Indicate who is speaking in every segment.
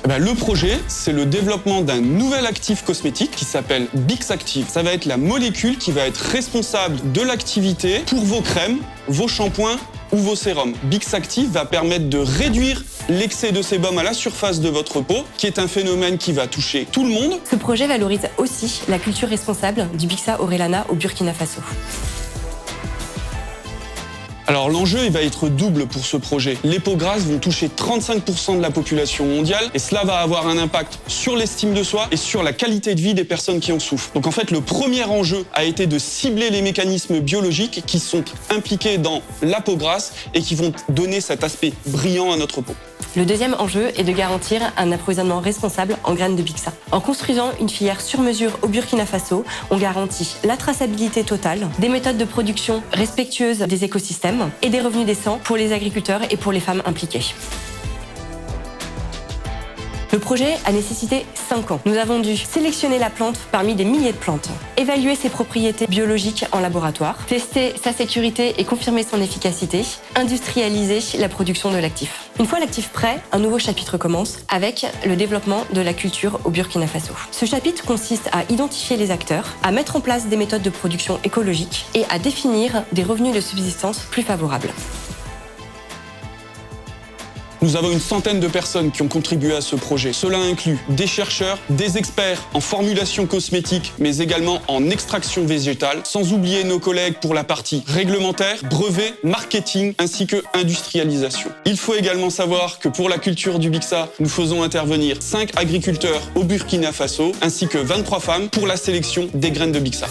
Speaker 1: Le projet, c'est le développement d'un nouvel actif cosmétique qui s'appelle Bixactive. Ça va être la molécule qui va être responsable de l'activité pour vos crèmes, vos shampoings ou vos sérums. Bixactive va permettre de réduire l'excès de sébum à la surface de votre peau, qui est un phénomène qui va toucher tout le monde.
Speaker 2: Ce projet valorise aussi la culture responsable du Bixa Orellana au Burkina Faso.
Speaker 1: Alors l'enjeu, il va être double pour ce projet. Les peaux grasses vont toucher 35% de la population mondiale et cela va avoir un impact sur l'estime de soi et sur la qualité de vie des personnes qui en souffrent. Donc en fait, le premier enjeu a été de cibler les mécanismes biologiques qui sont impliqués dans la peau grasse et qui vont donner cet aspect brillant à notre peau.
Speaker 2: Le deuxième enjeu est de garantir un approvisionnement responsable en graines de Bixa. En construisant une filière sur mesure au Burkina Faso, on garantit la traçabilité totale, des méthodes de production respectueuses des écosystèmes et des revenus décents pour les agriculteurs et pour les femmes impliquées. Le projet a nécessité 5 ans. Nous avons dû sélectionner la plante parmi des milliers de plantes, évaluer ses propriétés biologiques en laboratoire, tester sa sécurité et confirmer son efficacité, industrialiser la production de l'actif. Une fois l'actif prêt, un nouveau chapitre commence avec le développement de la culture au Burkina Faso. Ce chapitre consiste à identifier les acteurs, à mettre en place des méthodes de production écologiques et à définir des revenus de subsistance plus favorables.
Speaker 1: Nous avons une centaine de personnes qui ont contribué à ce projet. Cela inclut des chercheurs, des experts en formulation cosmétique, mais également en extraction végétale, sans oublier nos collègues pour la partie réglementaire, brevet, marketing, ainsi que industrialisation. Il faut également savoir que pour la culture du Bixa, nous faisons intervenir 5 agriculteurs au Burkina Faso, ainsi que 23 femmes pour la sélection des graines de Bixa.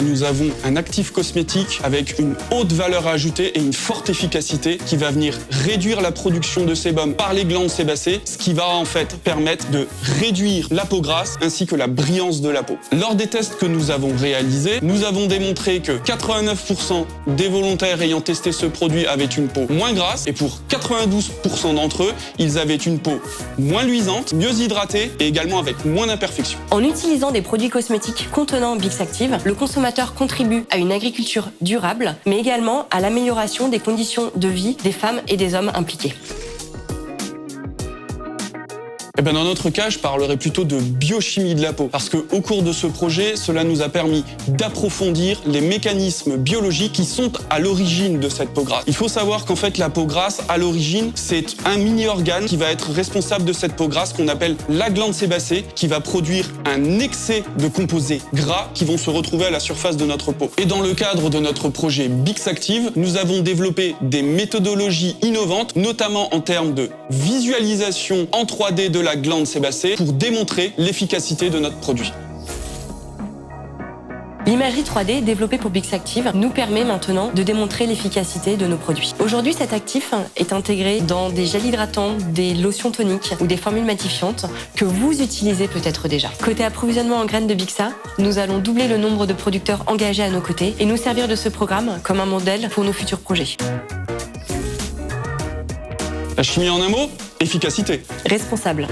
Speaker 1: Nous avons un actif cosmétique avec une haute valeur ajoutée et une forte efficacité qui va venir réduire la production de sébum par les glandes sébacées, ce qui va en fait permettre de réduire la peau grasse ainsi que la brillance de la peau. Lors des tests que nous avons réalisés, nous avons démontré que 89% des volontaires ayant testé ce produit avaient une peau moins grasse et pour 92% d'entre eux, ils avaient une peau moins luisante, mieux hydratée et également avec moins d'imperfections.
Speaker 2: En utilisant des produits cosmétiques contenant Bixactive, le consommateur contribue à une agriculture durable, mais également à l'amélioration des conditions de vie des femmes et des hommes impliqués.
Speaker 1: Dans notre cas, je parlerai plutôt de biochimie de la peau, parce qu'au cours de ce projet, cela nous a permis d'approfondir les mécanismes biologiques qui sont à l'origine de cette peau grasse. Il faut savoir qu'en fait, la peau grasse, à l'origine, c'est un mini-organe qui va être responsable de cette peau grasse qu'on appelle la glande sébacée, qui va produire un excès de composés gras qui vont se retrouver à la surface de notre peau. Et dans le cadre de notre projet Bixactive, nous avons développé des méthodologies innovantes, notamment en termes de visualisation en 3D de la glande sébacée pour démontrer l'efficacité de notre produit.
Speaker 2: L'imagerie 3D développée pour Bixactive nous permet maintenant de démontrer l'efficacité de nos produits. Aujourd'hui, cet actif est intégré dans des gels hydratants, des lotions toniques ou des formules matifiantes que vous utilisez peut-être déjà. Côté approvisionnement en graines de Bixa, nous allons doubler le nombre de producteurs engagés à nos côtés et nous servir de ce programme comme un modèle pour nos futurs projets.
Speaker 1: La chimie en un mot, efficacité.
Speaker 2: Responsable.